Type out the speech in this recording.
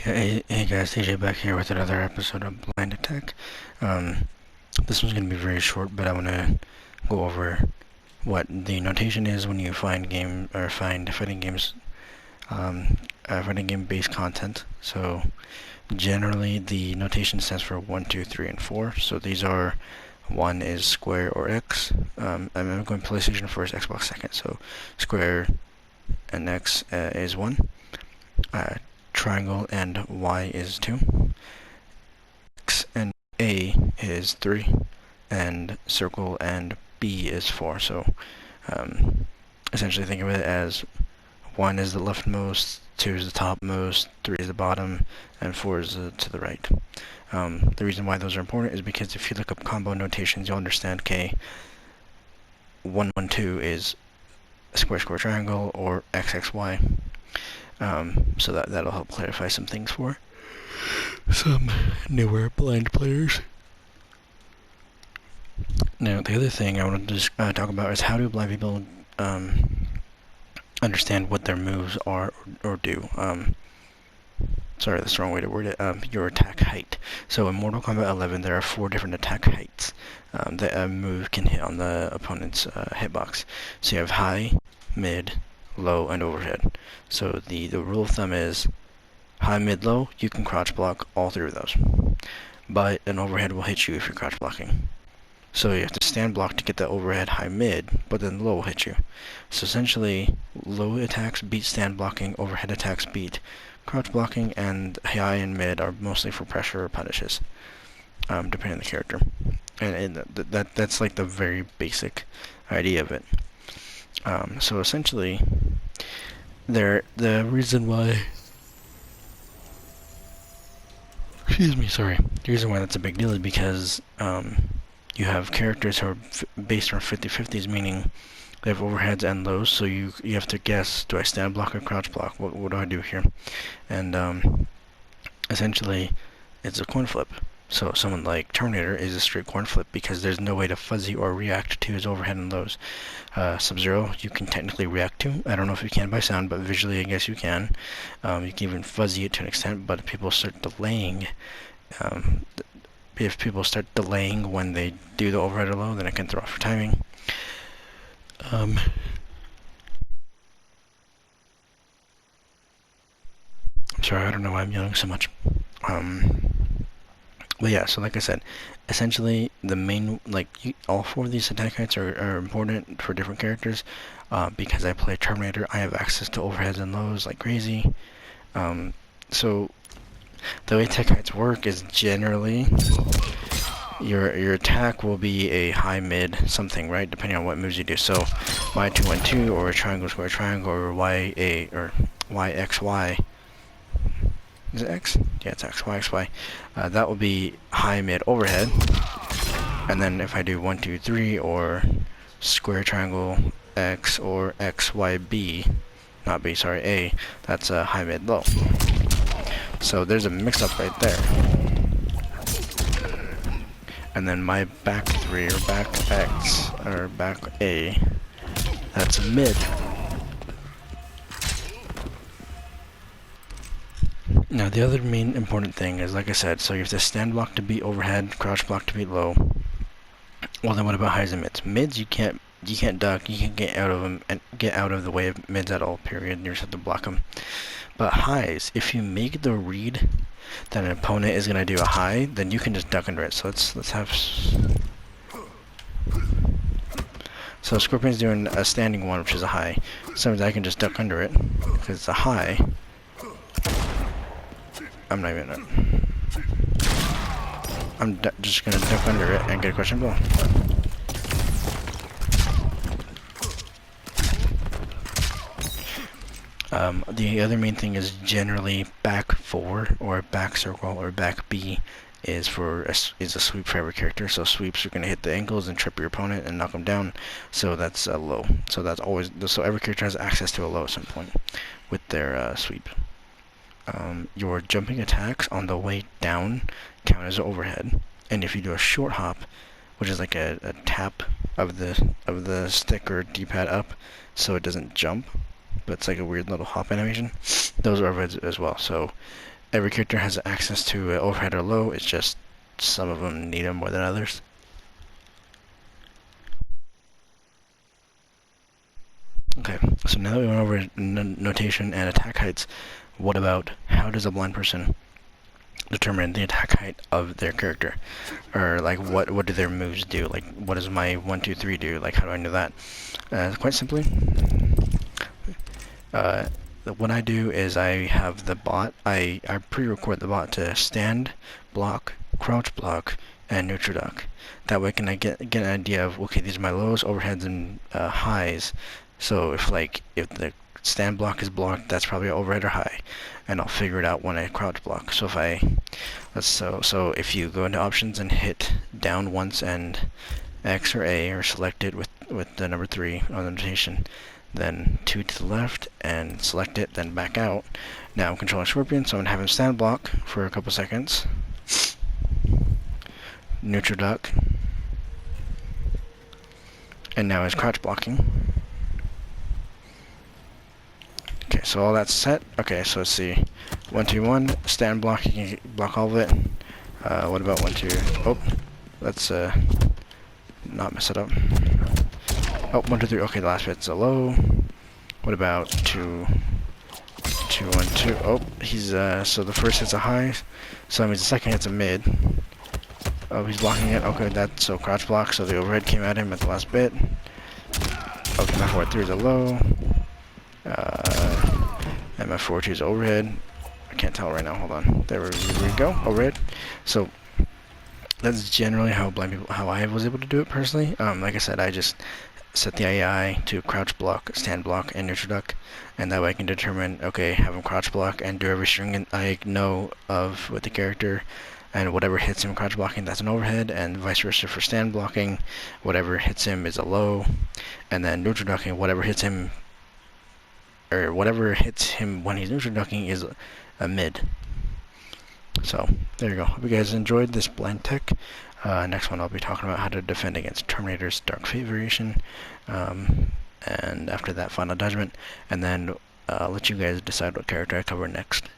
Hey guys, TJ back here with another episode of Blind Tech. This one's gonna be very short, but I wanna go over what the notation is when you find fighting games, fighting game based content. So generally, the notation stands for 1, 2, 3, and 4. So these are 1 is square or X. I'm going PlayStation first, Xbox second. So square and X is 1. Triangle and Y is 2, X and A is 3, and circle and B is 4. So essentially think of it as 1 is the leftmost, 2 is the topmost, 3 is the bottom, and 4 is to the right. The reason why those are important is because if you look up combo notations, you'll understand, okay, 1, 1, 2 is square, square, triangle, or X, X, Y. So that'll help clarify some things for some newer blind players. Now, the other thing I want to just talk about is how do blind people understand what their moves are or do. Sorry, that's the wrong way to word it. Your attack height. So in Mortal Kombat 11, there are 4 different attack heights that a move can hit on the opponent's hitbox. So you have high, mid, low, and overhead. So the rule of thumb is high, mid, low, you can crouch block all 3 of those. But an overhead will hit you if you're crouch blocking. So you have to stand block to get the overhead high mid, but then low will hit you. So essentially, low attacks beat stand blocking, overhead attacks beat crouch blocking, and high and mid are mostly for pressure or punishes, depending on the character. And that's like the very basic idea of it. So essentially, the reason why the reason why that's a big deal is because you have characters who are based on 50-50s, meaning they have overheads and lows, so you have to guess, do I stand block or crouch block? What do I do here? And essentially, it's a coin flip. So someone like Terminator is a straight coin flip because there's no way to fuzzy or react to his overhead and lows. Sub-Zero, you can technically react to. I don't know if you can by sound, but visually I guess you can. You can even fuzzy it to an extent, but if people start delaying, when they do the overhead or low, then it can throw off your timing. I'm sorry, I don't know why I'm yelling so much. But yeah, so like I said, essentially the main, all 4 of these attack heights are important for different characters. Because I play Terminator, I have access to overheads and lows like crazy. So the way attack heights work is generally your attack will be a high mid something, right? Depending on what moves you do. So Y212 or a triangle square triangle or YA or YXY. Is it X? Yeah, it's X, Y, X, Y. That will be high, mid, overhead. And then if I do 1, 2, 3 or square triangle X or X, Y, B, not B, sorry, A, that's a high, mid, low. So there's a mix-up right there. And then my back 3 or back X or back A, that's a mid. Now the other main important thing is, like I said, so you have to stand block to beat overhead, crouch block to beat low. Well, then what about highs and mids? Mids you can't duck, you can't get out of them and get out of the way of mids at all. Period. You just have to block them. But highs, if you make the read that an opponent is gonna do a high, then you can just duck under it. So let's have. So Scorpion's doing a standing one, which is a high. Sometimes I can just duck under it because it's a high. I'm not even. I'm just gonna duck under it and get a crushing blow. The other main thing is generally back 4 or back circle or back B is a sweep for every character. So sweeps are gonna hit the ankles and trip your opponent and knock them down. So that's a low. So that's always every character has access to a low at some point with their sweep. Your jumping attacks on the way down count as overhead, and if you do a short hop, which is like a tap of the stick or D-pad up, so it doesn't jump, but it's like a weird little hop animation, those are overheads as well. So every character has access to overhead or low. It's just some of them need them more than others. Okay, so now that we went over notation and attack heights, what about how does a blind person determine the attack height of their character? Or like what do their moves do? Like what does my 1, 2, 3 do? Like how do I know that? Quite simply, what I do is I have the bot, I pre-record the bot to stand, block, crouch block, and neutral duck. That way I get an idea of, okay, these are my lows, overheads, and highs. So if the stand block is blocked, that's probably overhead or high, and I'll figure it out when I crouch block. So so if you go into options and hit down once and X or A, or select it with the number 3 on the notation, then 2 to the left and select it, then back out. Now I'm controlling Scorpion, so I'm gonna have him stand block for a couple seconds. Neutral duck. And now he's crouch blocking. Okay, so all that's set. Okay, so let's see. 1, 2, 1, stand block, you can block all of it. What about 1, 2, oh, let's not mess it up. Oh, 1, 2, 3, okay, the last bit's a low. What about 2, 2, 1, 2, oh, he's, so the first hit's a high, so that means the second hit's a mid. Oh, he's blocking it, okay, that's, so crouch block, so the overhead came at him at the last bit. Okay, my 4, 3 is a low. And my 4, 2 is overhead. I can't tell right now, hold on. There we go, overhead. So, that's generally how I was able to do it personally. Like I said, I just set the AI to crouch block, stand block, and neutral duck, and that way I can determine, okay, have him crouch block and do every string I know of with the character, and whatever hits him crouch blocking, that's an overhead, and vice versa for stand blocking, whatever hits him is a low, and then neutral ducking, whatever hits him when he's neutral ducking is a mid. So, there you go. Hope you guys enjoyed this blind tech. Next one I'll be talking about how to defend against Terminator's Dark Fate variation, and after that, Final Judgment, and then I'll let you guys decide what character I cover next.